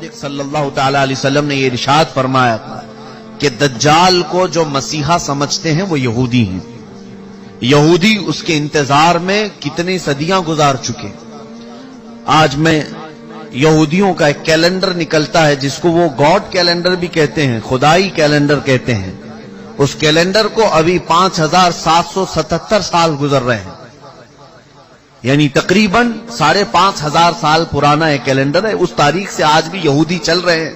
صادق صلی اللہ تعالی علیہ وسلم نے یہ ارشاد فرمایا تھا کہ دجال کو جو مسیحا سمجھتے ہیں وہ یہودی ہیں. یہودی اس کے انتظار میں کتنی صدیاں گزار چکے. آج میں یہودیوں کا ایک کیلنڈر نکلتا ہے جس کو وہ گاڈ کیلنڈر بھی کہتے ہیں, خدائی کیلنڈر کہتے ہیں. اس کیلنڈر کو ابھی 5777 سال گزر رہے ہیں, یعنی تقریباً 5500 سال پرانا ایک کیلنڈر ہے. اس تاریخ سے آج بھی یہودی چل رہے ہیں.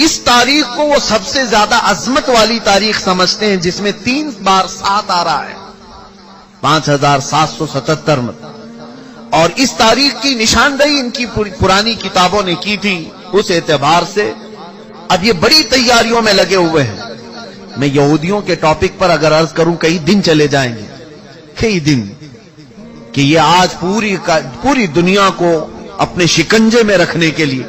اس تاریخ کو وہ سب سے زیادہ عظمت والی تاریخ سمجھتے ہیں جس میں 3 بار 7 آ رہا ہے, 5777 میں. اور اس تاریخ کی نشاندہی ان کی پرانی کتابوں نے کی تھی. اس اعتبار سے اب یہ بڑی تیاریوں میں لگے ہوئے ہیں. میں یہودیوں کے ٹاپک پر اگر عرض کروں کئی دن چلے جائیں گے, کئی دن, کہ یہ آج پوری دنیا کو اپنے شکنجے میں رکھنے کے لیے,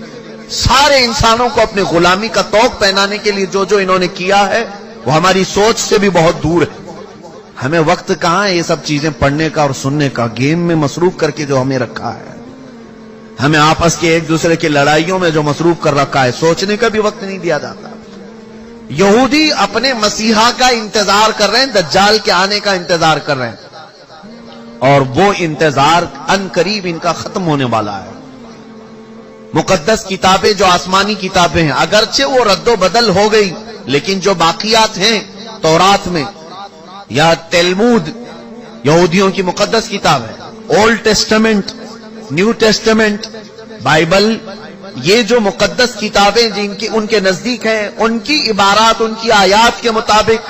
سارے انسانوں کو اپنے غلامی کا طوق پہنانے کے لیے جو انہوں نے کیا ہے وہ ہماری سوچ سے بھی بہت دور ہے. ہمیں وقت کہاں ہے یہ سب چیزیں پڑھنے کا اور سننے کا. گیم میں مصروف کر کے جو ہمیں رکھا ہے, ہمیں آپس کے ایک دوسرے کی لڑائیوں میں جو مصروف کر رکھا ہے, سوچنے کا بھی وقت نہیں دیا جاتا. یہودی اپنے مسیحا کا انتظار کر رہے ہیں, دجال کے آنے کا انتظار کر رہے ہیں, اور وہ انتظار ان قریب ان کا ختم ہونے والا ہے. مقدس کتابیں جو آسمانی کتابیں ہیں, اگرچہ وہ رد و بدل ہو گئی, لیکن جو باقیات ہیں تورات میں یا تلمود, یہودیوں کی مقدس کتاب ہے, old testament, new testament, Bible, یہ جو مقدس کتابیں جن کی ان کے نزدیک ہیں, ان کی عبارات, ان کی آیات کے مطابق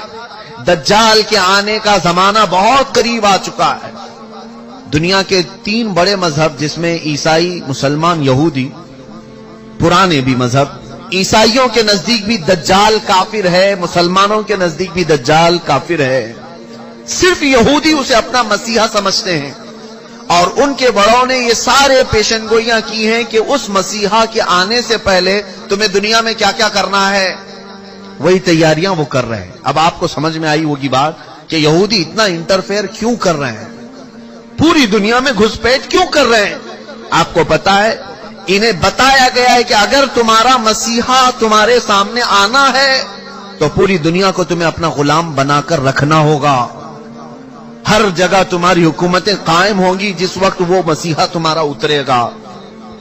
دجال کے آنے کا زمانہ بہت قریب آ چکا ہے. دنیا کے 3 بڑے مذہب جس میں عیسائی, مسلمان, یہودی, پرانے بھی مذہب, عیسائیوں کے نزدیک بھی دجال کافر ہے, مسلمانوں کے نزدیک بھی دجال کافر ہے. صرف یہودی اسے اپنا مسیحا سمجھتے ہیں, اور ان کے بڑوں نے یہ سارے پیشن گوئیاں کی ہیں کہ اس مسیحا کے آنے سے پہلے تمہیں دنیا میں کیا کیا کرنا ہے, وہی تیاریاں وہ کر رہے ہیں. اب آپ کو سمجھ میں آئی ہوگی بات کہ یہودی اتنا انٹرفیئر کیوں کر رہے ہیں, پوری دنیا میں گھسپیٹ کیوں کر رہے ہیں. آپ کو پتا ہے, انہیں بتایا گیا ہے کہ اگر تمہارا مسیحا تمہارے سامنے آنا ہے تو پوری دنیا کو تمہیں اپنا غلام بنا کر رکھنا ہوگا. ہر جگہ تمہاری حکومتیں قائم ہوں گی جس وقت وہ مسیحا تمہارا اترے گا.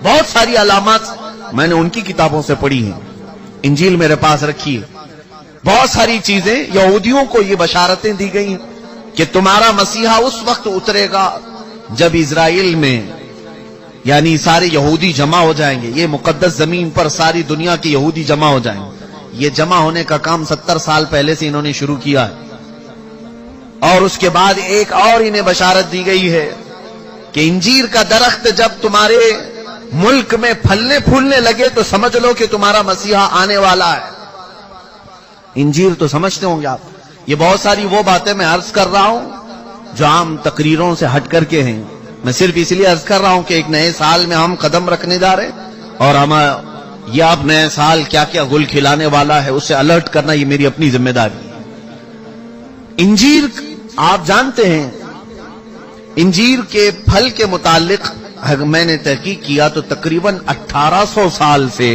بہت ساری علامات میں نے ان کی کتابوں سے پڑھی ہیں, انجیل میرے پاس رکھی ہے. بہت ساری چیزیں یہودیوں کو یہ بشارتیں دی گئی ہیں کہ تمہارا مسیحا اس وقت اترے گا جب اسرائیل میں, یعنی سارے یہودی جمع ہو جائیں گے. یہ مقدس زمین پر ساری دنیا کے یہودی جمع ہو جائیں گے. یہ جمع ہونے کا کام 70 سال پہلے سے انہوں نے شروع کیا ہے. اور اس کے بعد ایک اور انہیں بشارت دی گئی ہے کہ انجیر کا درخت جب تمہارے ملک میں پھلنے پھولنے لگے تو سمجھ لو کہ تمہارا مسیحا آنے والا ہے. انجیر تو سمجھتے ہوں گے آپ. یہ بہت ساری وہ باتیں میں عرض کر رہا ہوں جو عام تقریروں سے ہٹ کر کے ہیں. میں صرف اس لیے عرض کر رہا ہوں کہ ایک نئے سال میں ہم قدم رکھنے جا رہے ہیں, اور ہم یہ اب نئے سال کیا کیا گل کھلانے والا ہے اسے الرٹ کرنا یہ میری اپنی ذمہ داری ہے. انجیر آپ جانتے ہیں, انجیر کے پھل کے متعلق میں نے تحقیق کیا تو تقریباً 1800 سال سے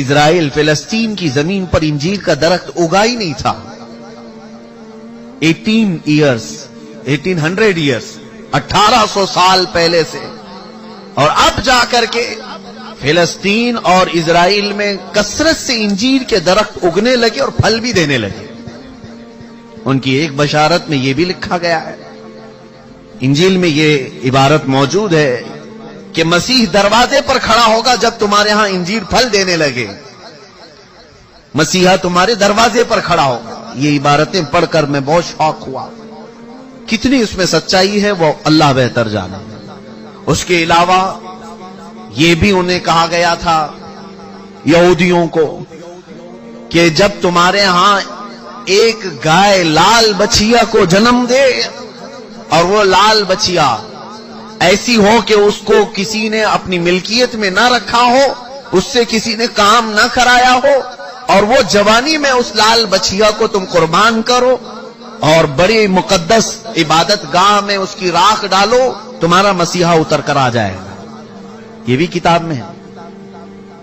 اسرائیل فلسطین کی زمین پر انجیر کا درخت اگا ہی نہیں تھا. 1800 ایئرس 1800 سال پہلے سے, اور اب جا کر کے فلسطین اور اسرائیل میں کثرت سے انجیر کے درخت اگنے لگے اور پھل بھی دینے لگے. ان کی ایک بشارت میں یہ بھی لکھا گیا ہے, انجیل میں یہ عبارت موجود ہے کہ مسیح دروازے پر کھڑا ہوگا جب تمہارے ہاں انجیر پھل دینے لگے. مسیحا تمہارے دروازے پر کھڑا ہوگا. یہ عبارتیں پڑھ کر میں بہت شوق ہوا. کتنی اس میں سچائی ہے وہ اللہ بہتر جانے. اس کے علاوہ یہ بھی انہیں کہا گیا تھا یہودیوں کو کہ جب تمہارے ہاں ایک گائے لال بچیا کو جنم دے, اور وہ لال بچیا ایسی ہو کہ اس کو کسی نے اپنی ملکیت میں نہ رکھا ہو, اس سے کسی نے کام نہ کرایا ہو, اور وہ جوانی میں اس لال بچیا کو تم قربان کرو اور بڑی مقدس عبادت گاہ میں اس کی راکھ ڈالو, تمہارا مسیحا اتر کر آ جائے گا. یہ بھی کتاب میں ہے.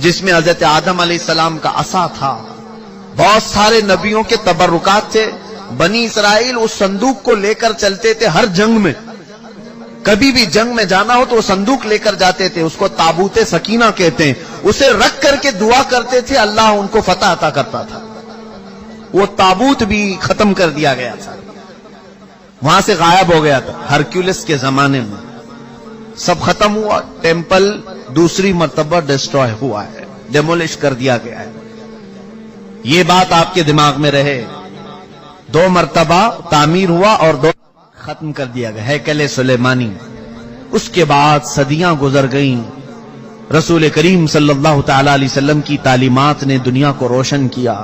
جس میں حضرت آدم علیہ السلام کا عصا تھا، بہت سارے نبیوں کے تبرکات تھے. بنی اسرائیل اس صندوق کو لے کر چلتے تھے ہر جنگ میں. کبھی بھی جنگ میں جانا ہو تو وہ صندوق لے کر جاتے تھے، اس کو تابوت سکینہ کہتے ہیں. اسے رکھ کر کے دعا کرتے تھے، اللہ ان کو فتح عطا کرتا تھا. وہ تابوت بھی ختم کر دیا گیا تھا، وہاں سے غائب ہو گیا تھا. ہرکیولس کے زمانے میں سب ختم ہوا. ٹیمپل دوسری مرتبہ ڈسٹروائے ہوا ہے، ڈیمولش کر دیا گیا ہے. یہ بات آپ کے دماغ میں رہے. 2 مرتبہ تعمیر ہوا اور 2 ختم کر دیا گیا. ہیکل سلیمانی. اس کے بعد صدیاں گزر گئیں. رسول کریم صلی اللہ تعالی علیہ وسلم کی تعلیمات نے دنیا کو روشن کیا،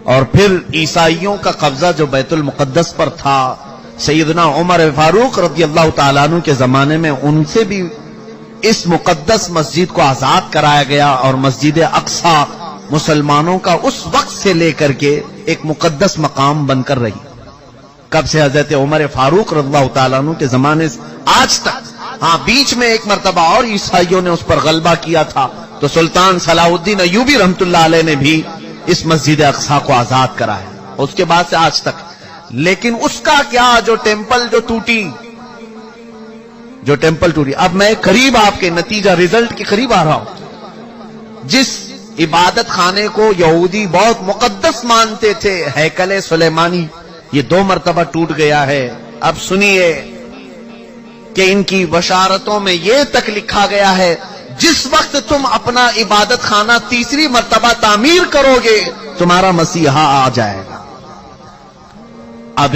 اور پھر عیسائیوں کا قبضہ جو بیت المقدس پر تھا، سیدنا عمر فاروق رضی اللہ تعالیٰ عنہ کے زمانے میں ان سے بھی اس مقدس مسجد کو آزاد کرایا گیا، اور مسجد اقصی مسلمانوں کا اس وقت سے لے کر کے ایک مقدس مقام بن کر رہی. کب سے؟ حضرت عمر فاروق رضی اللہ تعالیٰ عنہ کے زمانے سے آج تک. ہاں، بیچ میں ایک مرتبہ اور عیسائیوں نے اس پر غلبہ کیا تھا، تو سلطان صلاح الدین ایوبی رحمت اللہ علیہ نے بھی اس مسجد اقصی کو آزاد کرایا. اس کے بعد سے آج تک. لیکن اس کا کیا، جو ٹیمپل ٹوٹی. اب میں قریب آپ کے نتیجہ رزلٹ کے قریب آ رہا ہوں. جس عبادت خانے کو یہودی بہت مقدس مانتے تھے، ہیکل سلیمانی، یہ 2 مرتبہ ٹوٹ گیا ہے. اب سنیے کہ ان کی بشارتوں میں یہ تک لکھا گیا ہے، جس وقت تم اپنا عبادت خانہ تیسری مرتبہ تعمیر کرو گے، تمہارا مسیحا آ جائے گا. اب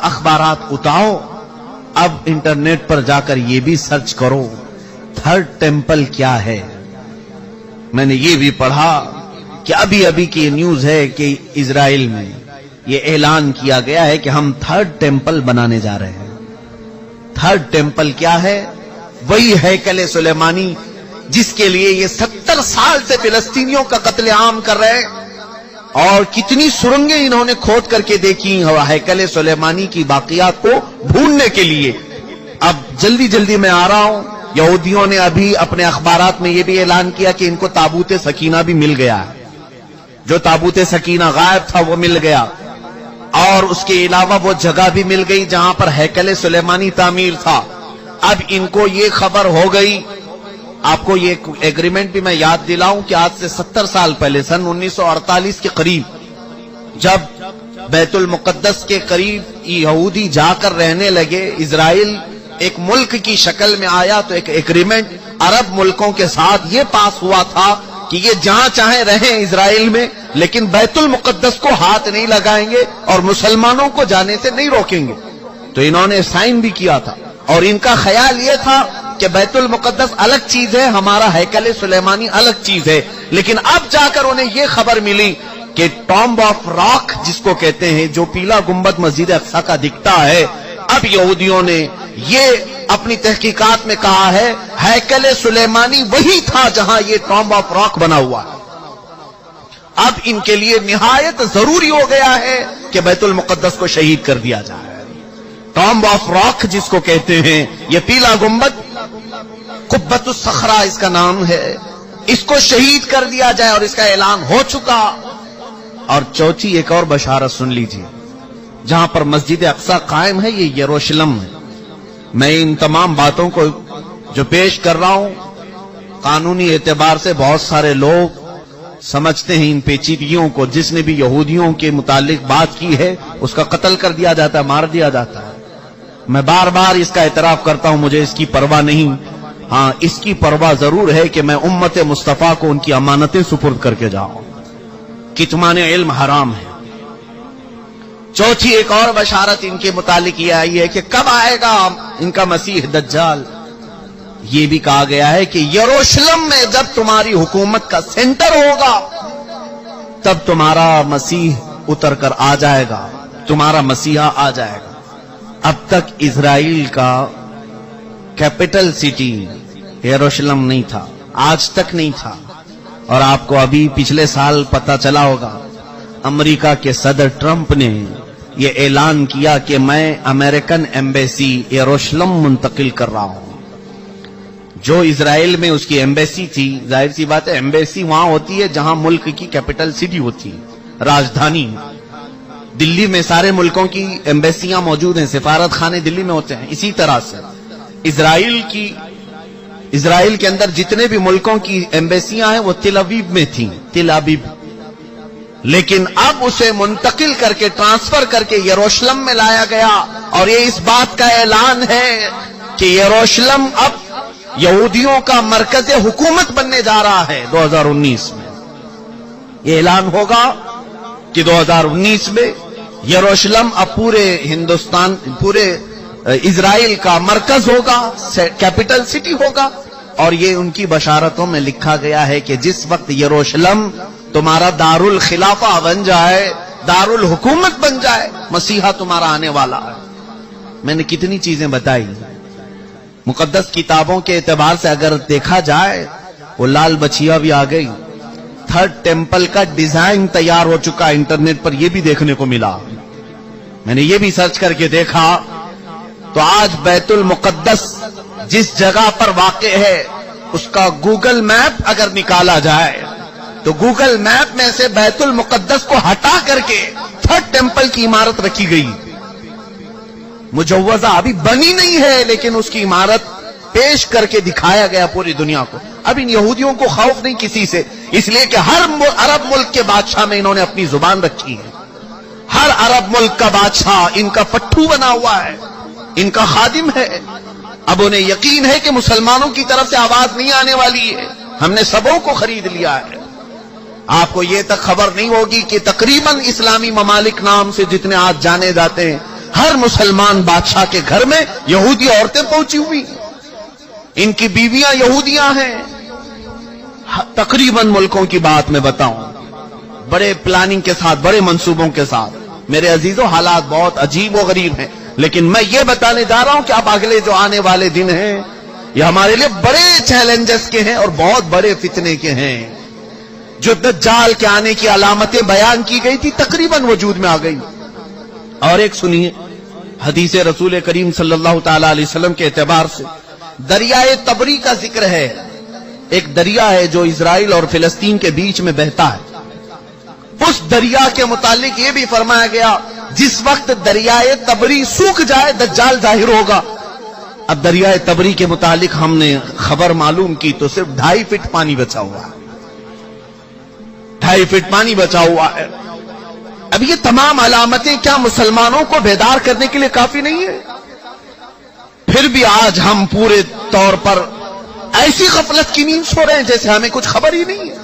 اخبارات اٹھاؤ، اب انٹرنیٹ پر جا کر یہ بھی سرچ کرو 3rd ٹیمپل کیا ہے. میں نے یہ بھی پڑھا کہ ابھی کی نیوز ہے کہ اسرائیل میں یہ اعلان کیا گیا ہے کہ ہم 3rd ٹیمپل بنانے جا رہے ہیں. 3rd ٹیمپل کیا ہے؟ وہی ہیکل سلیمانی جس کے لیے یہ 70 سال سے فلسطینیوں کا قتل عام کر رہے ہیں، اور کتنی سرنگیں انہوں نے کھود کر کے دیکھی ہیکل سلیمانی کی باقیات کو ڈھونڈنے کے لیے. اب جلدی میں آ رہا ہوں. یہودیوں نے ابھی اپنے اخبارات میں یہ بھی اعلان کیا کہ ان کو تابوت سکینہ بھی مل گیا ہے. جو تابوت سکینہ غائب تھا وہ مل گیا، اور اس کے علاوہ وہ جگہ بھی مل گئی جہاں پر ہیکل سلیمانی تعمیر تھا. اب ان کو یہ خبر ہو گئی. آپ کو یہ ایگریمنٹ بھی میں یاد دلاؤں کہ آج سے 70 سال پہلے، سن 1948 کے قریب، جب بیت المقدس کے قریب یہودی جا کر رہنے لگے، اسرائیل ایک ملک کی شکل میں آیا، تو ایک ایگریمنٹ عرب ملکوں کے ساتھ یہ پاس ہوا تھا کہ یہ جہاں چاہیں رہیں اسرائیل میں، لیکن بیت المقدس کو ہاتھ نہیں لگائیں گے اور مسلمانوں کو جانے سے نہیں روکیں گے. تو انہوں نے سائن بھی کیا تھا، اور ان کا خیال یہ تھا کہ بیت المقدس الگ چیز ہے، ہمارا ہیکل سلیمانی الگ چیز ہے. لیکن اب جا کر انہیں یہ خبر ملی کہ ٹامب آف راک جس کو کہتے ہیں، جو پیلا گنبد مسجد اقصی کا دکھتا ہے، اب یہودیوں نے یہ اپنی تحقیقات میں کہا ہے ہیکل سلیمانی وہی تھا جہاں یہ ٹامب آف راک بنا ہوا ہے. اب ان کے لیے نہایت ضروری ہو گیا ہے کہ بیت المقدس کو شہید کر دیا جائے. ٹامب آف راک جس کو کہتے ہیں، یہ پیلا گنبد، قبۃ الصخرہ اس کا نام ہے، اس کو شہید کر دیا جائے، اور اس کا اعلان ہو چکا. اور چوتھی ایک اور بشارت سن لیجیے، جہاں پر مسجد اقصی قائم ہے، یہ یروشلم ہے. میں ان تمام باتوں کو جو پیش کر رہا ہوں، قانونی اعتبار سے بہت سارے لوگ سمجھتے ہیں ان پیچیدگیوں کو. جس نے بھی یہودیوں کے متعلق بات کی ہے اس کا قتل کر دیا جاتا ہے، مار دیا جاتا ہے. میں بار بار اس کا اعتراف کرتا ہوں، مجھے اس کی پرواہ نہیں. ہاں، اس کی پرواہ ضرور ہے کہ میں امت مصطفیٰ کو ان کی امانتیں سپرد کر کے جاؤں. کتمان علم حرام ہے. چوتھی ایک اور بشارت ان کے متعلق یہ آئی ہے کہ کب آئے گا ان کا مسیح دجال. یہ بھی کہا گیا ہے کہ یروشلم میں جب تمہاری حکومت کا سینٹر ہوگا تب تمہارا مسیح اتر کر آ جائے گا، تمہارا مسیحا آ جائے گا. اب تک اسرائیل کا کیپٹل سٹی یروشلم نہیں تھا، آج تک نہیں تھا. اور آپ کو ابھی پچھلے سال پتہ چلا ہوگا، امریکہ کے صدر ٹرمپ نے یہ اعلان کیا کہ میں امریکن ایمبیسی یروشلم منتقل کر رہا ہوں. جو اسرائیل میں اس کی ایمبیسی تھی، ظاہر سی بات ہے ایمبیسی وہاں ہوتی ہے جہاں ملک کی کیپٹل سٹی ہوتی ہے، راجدھانی۔ دلی میں سارے ملکوں کی ایمبیسیاں موجود ہیں، سفارت خانے دلی میں ہوتے ہیں۔ اسی طرح سے اسرائیل کے اندر جتنے بھی ملکوں کی ایمبیسیاں ہیں وہ تل ابیب میں تھیں، تل ابیب، لیکن اب اسے منتقل کر کے ٹرانسفر کر کے یروشلم میں لایا گیا، اور یہ اس بات کا اعلان ہے کہ یروشلم اب یہودیوں کا مرکز حکومت بننے جا رہا ہے 2019 میں۔ یہ اعلان ہوگا کہ 2019 میں یروشلم اب پورے ہندوستان، پورے اسرائیل کا مرکز ہوگا، کیپٹل سٹی ہوگا، اور یہ ان کی بشارتوں میں لکھا گیا ہے کہ جس وقت یروشلم تمہارا دار الخلافہ بن جائے، دار الحکومت بن جائے، مسیحا تمہارا آنے والا ہے۔ میں نے کتنی چیزیں بتائی، مقدس کتابوں کے اعتبار سے اگر دیکھا جائے، وہ لال بچیا بھی آ گئی، تھرڈ ٹیمپل کا ڈیزائن تیار ہو چکا، انٹرنیٹ پر یہ بھی دیکھنے کو ملا، میں نے یہ بھی سرچ کر کے دیکھا، تو آج بیت المقدس جس جگہ پر واقع ہے اس کا گوگل میپ اگر نکالا جائے تو گوگل میپ میں سے بیت المقدس کو ہٹا کر کے تھرڈ ٹیمپل کی عمارت رکھی گئی، مجوزہ ابھی بنی نہیں ہے لیکن اس کی عمارت پیش کر کے دکھایا گیا پوری دنیا کو۔ اب ان یہودیوں کو خوف نہیں کسی سے، اس لیے کہ ہر عرب ملک کے بادشاہ میں انہوں نے اپنی زبان رکھی ہے، ہر عرب ملک کا بادشاہ ان کا پٹھو بنا ہوا ہے، ان کا خادم ہے۔ اب انہیں یقین ہے کہ مسلمانوں کی طرف سے آواز نہیں آنے والی ہے، ہم نے سبوں کو خرید لیا ہے۔ آپ کو یہ تک خبر نہیں ہوگی کہ تقریباً اسلامی ممالک نام سے جتنے آج جانے جاتے ہیں، ہر مسلمان بادشاہ کے گھر میں یہودی عورتیں پہنچی ہوئی، ان کی بیویاں یہودیاں ہیں۔ تقریباً ملکوں کی بات میں بتاؤں، بڑے پلاننگ کے ساتھ، بڑے منصوبوں کے ساتھ۔ میرے عزیزوں، حالات بہت عجیب و غریب ہیں، لیکن میں یہ بتانے جا رہا ہوں کہ اب اگلے جو آنے والے دن ہیں یہ ہمارے لیے بڑے چیلنجز کے ہیں اور بہت بڑے فتنے کے ہیں۔ جو دجال کے آنے کی علامتیں بیان کی گئی تھی تقریباً وجود میں آ گئی۔ اور ایک سنیے، حدیث رسول کریم صلی اللہ تعالی علیہ وسلم کے اعتبار سے دریائے تبری کا ذکر ہے۔ ایک دریا ہے جو اسرائیل اور فلسطین کے بیچ میں بہتا ہے، اس دریا کے متعلق یہ بھی فرمایا گیا جس وقت دریائے تبری سوکھ جائے دجال ظاہر ہوگا۔ اب دریائے تبری کے متعلق ہم نے خبر معلوم کی تو صرف 2.5 فٹ پانی بچا ہوا ہے، 2.5 فٹ پانی بچا ہوا ہے۔ اب یہ تمام علامتیں کیا مسلمانوں کو بیدار کرنے کے لیے کافی نہیں ہے؟ پھر بھی آج ہم پورے طور پر ایسی غفلت کی نیند سو رہے ہیں جیسے ہمیں کچھ خبر ہی نہیں ہے۔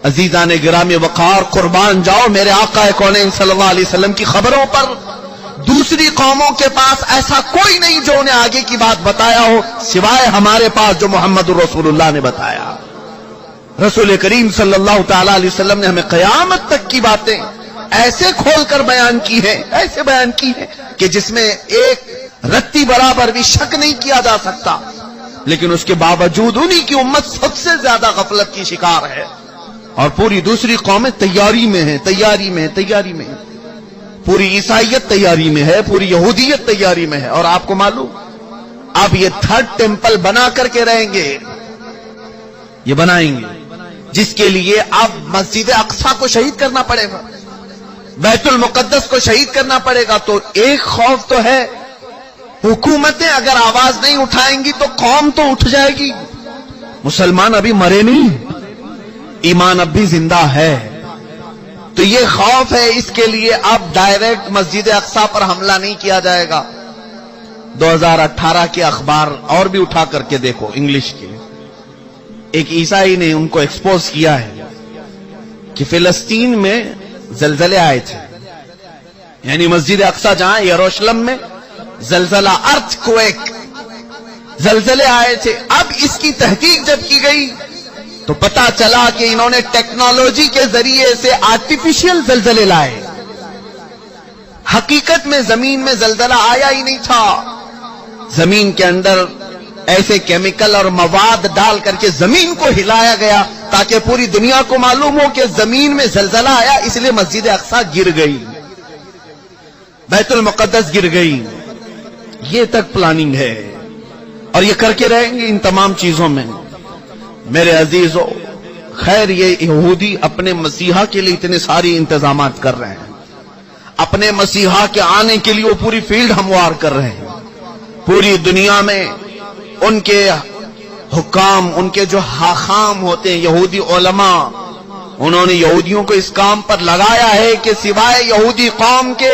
عزیزان گرامی وقار، قربان جاؤ میرے آقا کونین صلی اللہ علیہ وسلم کی خبروں پر۔ دوسری قوموں کے پاس ایسا کوئی نہیں جو انہیں آگے کی بات بتایا ہو سوائے ہمارے پاس جو محمد رسول اللہ نے بتایا۔ رسول کریم صلی اللہ تعالی علیہ وسلم نے ہمیں قیامت تک کی باتیں ایسے کھول کر بیان کی ہیں، ایسے بیان کی ہیں کہ جس میں ایک رتی برابر بھی شک نہیں کیا جا سکتا، لیکن اس کے باوجود انہی کی امت سب سے زیادہ غفلت کی شکار ہے، اور پوری دوسری قومیں تیاری میں ہیں، تیاری میں ہیں۔ پوری عیسائیت تیاری میں ہے، پوری یہودیت تیاری میں ہے۔ اور آپ کو معلوم اب یہ تھرڈ ٹیمپل بنا کر کے رہیں گے، یہ بنائیں گے جس کے لیے اب مسجد اقصی کو شہید کرنا پڑے گا، بیت المقدس کو شہید کرنا پڑے گا۔ تو ایک خوف تو ہے، حکومتیں اگر آواز نہیں اٹھائیں گی تو قوم تو اٹھ جائے گی۔ مسلمان ابھی مرے نہیں، ایمان اب بھی زندہ ہے، تو یہ خوف ہے، اس کے لیے اب ڈائریکٹ مسجد اقصی پر حملہ نہیں کیا جائے گا۔ 2018 کے اخبار اور بھی اٹھا کر کے دیکھو، انگلش کے، ایک عیسائی نے ان کو ایکسپوز کیا ہے کہ فلسطین میں زلزلے آئے تھے، یعنی مسجد اقصی جہاں یروشلم میں زلزلہ، ارتھ کویک، زلزلے آئے تھے۔ اب اس کی تحقیق جب کی گئی تو پتا چلا کہ انہوں نے ٹیکنالوجی کے ذریعے سے آرٹیفیشل زلزلے لائے، حقیقت میں زمین میں زلزلہ آیا ہی نہیں تھا، زمین کے اندر ایسے کیمیکل اور مواد ڈال کر کے زمین کو ہلایا گیا تاکہ پوری دنیا کو معلوم ہو کہ زمین میں زلزلہ آیا، اس لیے مسجد اقصی گر گئی، بیت المقدس گر گئی۔ یہ تک پلاننگ ہے۔ اور یہ کر کے رہیں گے ان تمام چیزوں میں۔ میرے عزیزو، خیر یہ یہودی اپنے مسیحا کے لیے اتنے ساری انتظامات کر رہے ہیں، اپنے مسیحا کے آنے کے لیے وہ پوری فیلڈ ہموار کر رہے ہیں۔ پوری دنیا میں ان کے حکام، ان کے جو حاخام ہوتے ہیں یہودی علماء، انہوں نے یہودیوں کو اس کام پر لگایا ہے کہ سوائے یہودی قوم کے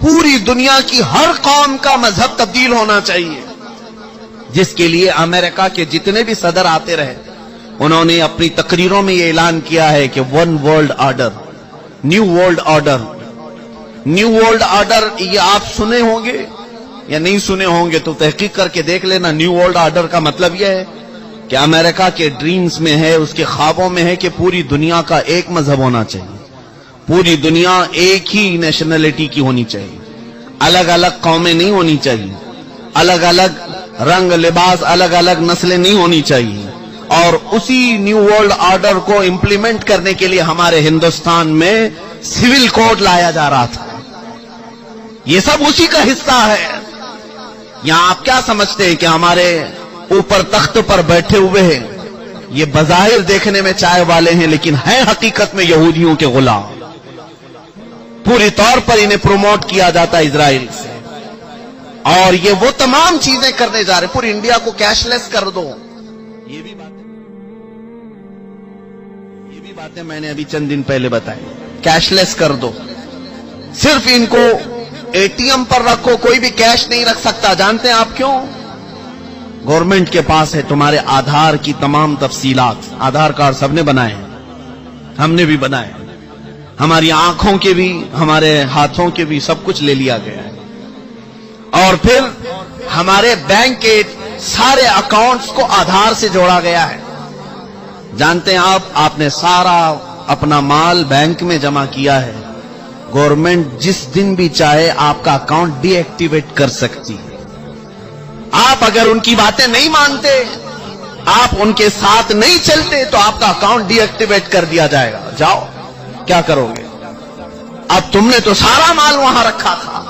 پوری دنیا کی ہر قوم کا مذہب تبدیل ہونا چاہیے، جس کے لیے امریکہ کے جتنے بھی صدر آتے رہے انہوں نے اپنی تقریروں میں یہ اعلان کیا ہے کہ one world order, new world order. New world order یہ آپ سنے ہوں گے یا نہیں سنے ہوں گے تو تحقیق کر کے دیکھ لینا۔ نیو ورلڈ آرڈر کا مطلب یہ ہے کہ امریکہ کے ڈریمز میں ہے، اس کے خوابوں میں ہے کہ پوری دنیا کا ایک مذہب ہونا چاہیے، پوری دنیا ایک ہی نیشنلٹی کی ہونی چاہیے، الگ الگ قومیں نہیں ہونی چاہیے، الگ الگ رنگ لباس، الگ الگ نسلیں نہیں ہونی چاہیے۔ اور اسی نیو ورلڈ آرڈر کو امپلیمنٹ کرنے کے لیے ہمارے ہندوستان میں سول کوڈ لایا جا رہا تھا، یہ سب اسی کا حصہ ہے۔ یہاں آپ کیا سمجھتے ہیں کہ ہمارے اوپر تخت پر بیٹھے ہوئے ہیں، یہ بظاہر دیکھنے میں چائے والے ہیں لیکن ہیں حقیقت میں یہودیوں کے غلام، پوری طور پر انہیں پروموٹ کیا جاتا ہے اسرائیل سے، اور یہ وہ تمام چیزیں کرنے جا رہے ہیں۔ پوری انڈیا کو کیش لیس کر دو، یہ بھی باتیں میں نے ابھی چند دن پہلے بتائی، کیش لیس کر دو، صرف ان کو اے ٹی ایم پر رکھو، کوئی بھی کیش نہیں رکھ سکتا۔ جانتے ہیں آپ کیوں؟ گورنمنٹ کے پاس ہے تمہارے آدھار کی تمام تفصیلات، آدھار کارڈ سب نے بنائے ہیں، ہم نے بھی بنائے، ہماری آنکھوں کے بھی، ہمارے ہاتھوں کے بھی، سب کچھ لے لیا گیا ہے۔ اور پھر ہمارے بینک کے سارے اکاؤنٹس کو آدھار سے جوڑا گیا ہے۔ جانتے ہیں آپ نے سارا اپنا مال بینک میں جمع کیا ہے، گورنمنٹ جس دن بھی چاہے آپ کا اکاؤنٹ ڈی ایکٹیویٹ کر سکتی ہے۔ آپ اگر ان کی باتیں نہیں مانتے، آپ ان کے ساتھ نہیں چلتے تو آپ کا اکاؤنٹ ڈی ایکٹیویٹ کر دیا جائے گا۔ جاؤ، کیا کرو گے؟ اب تم نے تو سارا مال وہاں رکھا تھا۔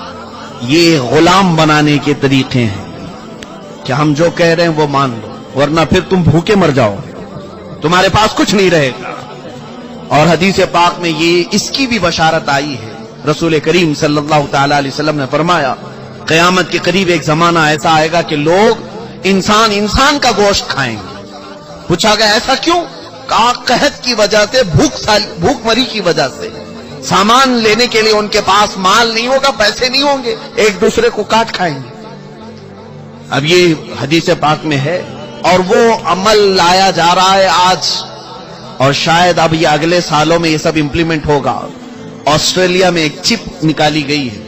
یہ غلام بنانے کے طریقے ہیں کہ ہم جو کہہ رہے ہیں وہ مان لو، ورنہ پھر تم بھوکے مر جاؤ، تمہارے پاس کچھ نہیں رہے گا۔ اور حدیث پاک میں یہ اس کی بھی بشارت آئی ہے، رسول کریم صلی اللہ تعالی علیہ وسلم نے فرمایا قیامت کے قریب ایک زمانہ ایسا آئے گا کہ لوگ انسان کا گوشت کھائیں گے۔ پوچھا گیا ایسا کیوں؟ کہا قحط کی وجہ سے، بھوک مری کی وجہ سے، سامان لینے کے لیے ان کے پاس مال نہیں ہوگا، پیسے نہیں ہوں گے، ایک دوسرے کو کاٹ کھائیں گے۔ اب یہ حدیث پاک میں ہے اور وہ عمل لایا جا رہا ہے آج، اور شاید اب یہ اگلے سالوں میں یہ سب امپلیمنٹ ہوگا۔ آسٹریلیا میں ایک چپ نکالی گئی ہے،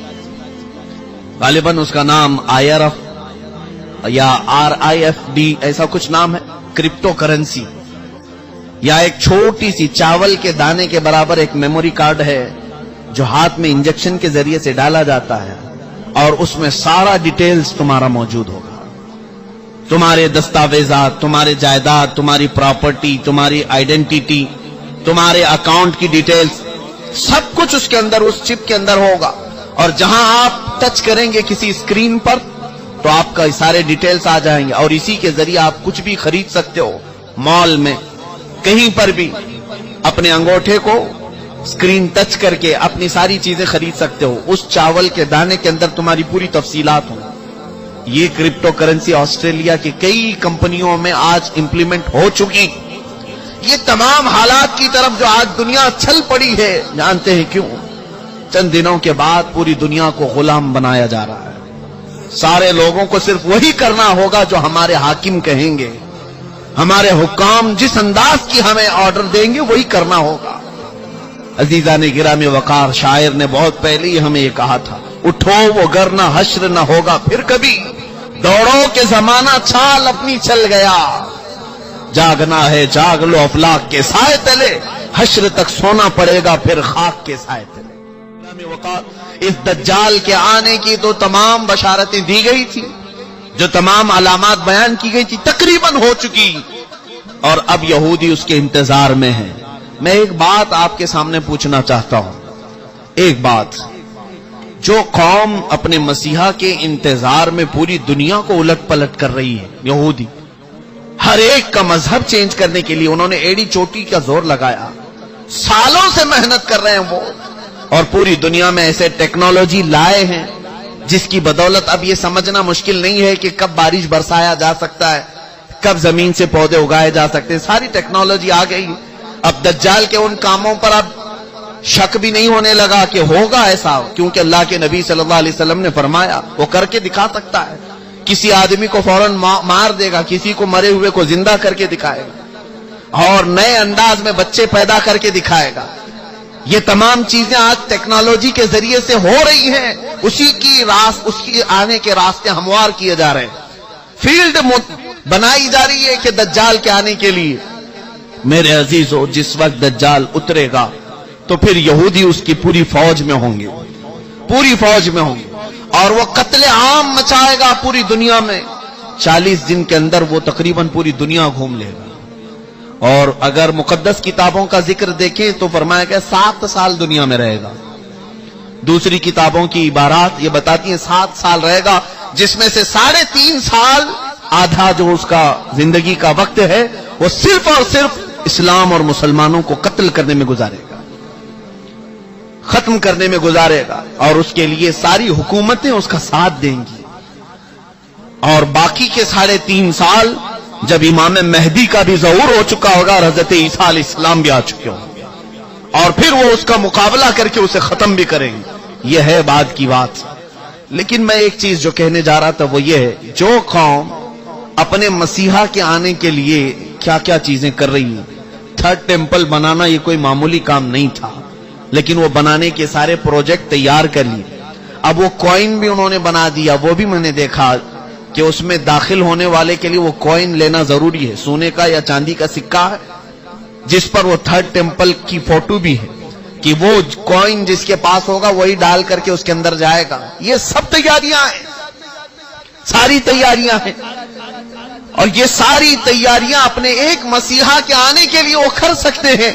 غالباً اس کا نام IRF یا RIFD ایسا کچھ نام ہے، کرپٹو کرنسی، یا ایک چھوٹی سی چاول کے دانے کے برابر ایک میموری کارڈ ہے جو ہاتھ میں انجیکشن کے ذریعے سے ڈالا جاتا ہے، اور اس میں سارا ڈیٹیلز تمہارا موجود ہوگا، تمہارے دستاویزات، تمہارے جائیداد، تمہاری پراپرٹی، تمہاری آئیڈینٹی، تمہارے اکاؤنٹ کی ڈیٹیلز، سب کچھ اس کے اندر، اس چپ کے اندر ہوگا۔ اور جہاں آپ ٹچ کریں گے کسی اسکرین پر تو آپ کا سارے ڈیٹیلز آ جائیں گے، اور اسی کے ذریعے آپ کچھ بھی خرید سکتے ہو، مال میں کہیں پر بھی اپنے انگوٹھے کو اسکرین ٹچ کر کے اپنی ساری چیزیں خرید سکتے ہو، اس چاول کے دانے کے اندر تمہاری پوری تفصیلات ہوں۔ یہ کرپٹو کرنسی آسٹریلیا کی کئی کمپنیوں میں آج امپلیمنٹ ہو چکی۔ یہ تمام حالات کی طرف جو آج دنیا چھل پڑی ہے، جانتے ہیں کیوں؟ چند دنوں کے بعد پوری دنیا کو غلام بنایا جا رہا ہے۔ سارے لوگوں کو صرف وہی کرنا ہوگا جو ہمارے حاکم کہیں گے، ہمارے حکام جس انداز کی ہمیں آرڈر دیں گے وہی کرنا ہوگا۔ عزیزان گرامی وقار، شاعر نے بہت پہلے ہی ہمیں یہ کہا تھا، اٹھو وہ گر نہ حشر نہ ہوگا پھر کبھی، دوڑو کہ زمانہ چھال اپنی چل گیا، جاگنا ہے جاگ لو افلاک کے سائے تلے، حشر تک سونا پڑے گا پھر خاک کے سائے تلے۔ اس دجال کے آنے کی تو تمام بشارتیں دی گئی تھی، جو تمام علامات بیان کی گئی تھی تقریباً ہو چکی، اور اب یہودی اس کے انتظار میں ہیں۔ میں ایک بات آپ کے سامنے پوچھنا چاہتا ہوں، ایک بات، جو قوم اپنے مسیحا کے انتظار میں پوری دنیا کو الٹ پلٹ کر رہی ہے، یہودی، ہر ایک کا مذہب چینج کرنے کے لیے انہوں نے ایڑی چوٹی کا زور لگایا، سالوں سے محنت کر رہے ہیں وہ، اور پوری دنیا میں ایسے ٹیکنالوجی لائے ہیں جس کی بدولت اب یہ سمجھنا مشکل نہیں ہے کہ کب بارش برسایا جا سکتا ہے، کب زمین سے پودے اگائے جا سکتے ہیں، ساری ٹیکنالوجی آ گئی۔ اب دجال کے ان کاموں پر اب شک بھی نہیں ہونے لگا کہ ہوگا ایسا، کیونکہ اللہ کے نبی صلی اللہ علیہ وسلم نے فرمایا وہ کر کے دکھا سکتا ہے، کسی آدمی کو فوراً مار دے گا، کسی کو مرے ہوئے کو زندہ کر کے دکھائے گا، اور نئے انداز میں بچے پیدا کر کے دکھائے گا۔ یہ تمام چیزیں آج ٹیکنالوجی کے ذریعے سے ہو رہی ہیں، اس کی آنے کے راستے ہموار کیے جا رہے ہیں، فیلڈ بنائی جا رہی ہے کہ دجال کے آنے کے لیے۔ میرے عزیزو، جس وقت دجال اترے گا تو پھر یہودی اس کی پوری فوج میں ہوں گے، پوری فوج میں ہوں گے، اور وہ قتل عام مچائے گا پوری دنیا میں۔ 40 دن کے اندر وہ تقریباً پوری دنیا گھوم لے گا، اور اگر مقدس کتابوں کا ذکر دیکھیں تو فرمایا کہ 7 سال دنیا میں رہے گا۔ دوسری کتابوں کی عبارات یہ بتاتی ہیں 7 سال رہے گا، جس میں سے 3.5 سال، آدھا جو اس کا زندگی کا وقت ہے وہ صرف اور صرف اسلام اور مسلمانوں کو قتل کرنے میں گزارے گا، ختم کرنے میں گزارے گا، اور اس کے لیے ساری حکومتیں اس کا ساتھ دیں گی۔ اور باقی کے 3.5 سال جب امام مہدی کا بھی ظہور ہو چکا ہوگا اور حضرت عیسیٰ علیہ السلام بھی آ چکے ہوں گے، اور پھر وہ اس کا مقابلہ کر کے اسے ختم بھی کریں گے۔ یہ ہے بعد کی بات۔ لیکن میں ایک چیز جو کہنے جا رہا تھا وہ یہ ہے، جو قوم اپنے مسیحا کے آنے کے لیے کیا کیا چیزیں کر رہی ہیں، 3rd ٹیمپل بنانا یہ کوئی معمولی کام نہیں تھا، لیکن وہ بنانے کے سارے پروجیکٹ تیار کر لیے۔ اب وہ کوئن بھی انہوں نے بنا دیا، وہ بھی میں نے دیکھا کہ اس میں داخل ہونے والے کے لیے وہ کوئن لینا ضروری ہے، سونے کا یا چاندی کا سکہ ہے جس پر وہ 3rd ٹیمپل کی فوٹو بھی ہے، کہ وہ کوئن جس کے پاس ہوگا وہی ڈال کر کے اس کے اندر جائے گا۔ یہ سب تیاریاں ہیں، ساری تیاریاں ہیں، اور یہ ساری تیاریاں اپنے ایک مسیحا کے آنے کے لیے وہ کر سکتے ہیں۔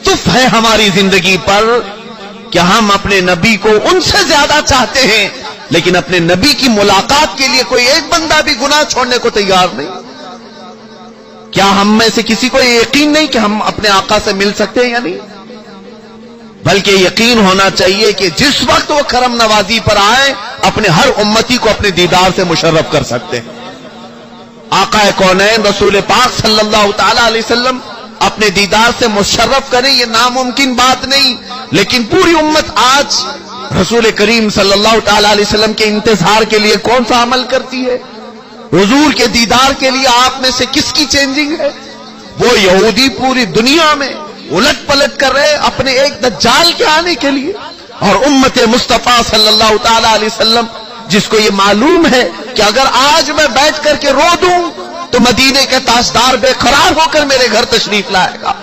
تف ہے ہماری زندگی پر کہ ہم اپنے نبی کو ان سے زیادہ چاہتے ہیں، لیکن اپنے نبی کی ملاقات کے لیے کوئی ایک بندہ بھی گناہ چھوڑنے کو تیار نہیں۔ کیا ہم میں سے کسی کو یہ یقین نہیں کہ ہم اپنے آقا سے مل سکتے ہیں یا نہیں؟ بلکہ یقین ہونا چاہیے کہ جس وقت وہ کرم نوازی پر آئے اپنے ہر امتی کو اپنے دیدار سے مشرف کر سکتے ہیں۔ آقا کونین رسول پاک صلی اللہ تعالی علیہ وسلم اپنے دیدار سے مشرف کریں، یہ ناممکن بات نہیں، لیکن پوری امت آج رسول کریم صلی اللہ تعالی علیہ وسلم کے انتظار کے لیے کون سا عمل کرتی ہے؟ حضور کے دیدار کے لیے آپ میں سے کس کی چینجنگ ہے؟ وہ یہودی پوری دنیا میں الٹ پلٹ کر رہے اپنے ایک دجال کے آنے کے لیے، اور امت مصطفیٰ صلی اللہ تعالی علیہ وسلم جس کو یہ معلوم ہے کہ اگر آج میں بیٹھ کر کے رو دوں تو مدینے کے تاجدار بے قرار ہو کر میرے گھر تشریف لائے گا،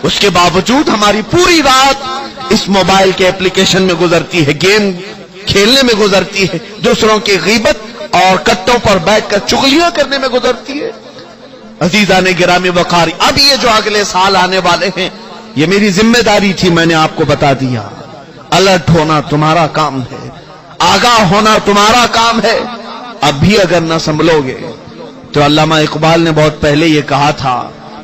اس کے باوجود ہماری پوری رات اس موبائل کے اپلیکیشن میں گزرتی ہے، گیم کھیلنے میں گزرتی ہے، دوسروں کی غیبت اور کٹوں پر بیٹھ کر چغلیاں کرنے میں گزرتی ہے۔ عزیزان گرامی وقار، اب یہ جو اگلے سال آنے والے ہیں یہ میری ذمہ داری تھی، میں نے آپ کو بتا دیا۔ الرٹ ہونا تمہارا کام ہے، آگاہ ہونا تمہارا کام ہے۔ اب بھی اگر نہ سنبھلو گے تو علامہ اقبال نے بہت پہلے یہ کہا تھا،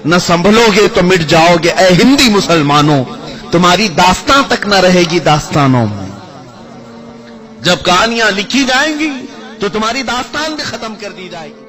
نہ سنبھلو گے تو مٹ جاؤ گے اے ہندی مسلمانوں، تمہاری داستان تک نہ رہے گی داستانوں میں۔ جب کہانیاں لکھی جائیں گی تو تمہاری داستان بھی ختم کر دی جائے گی۔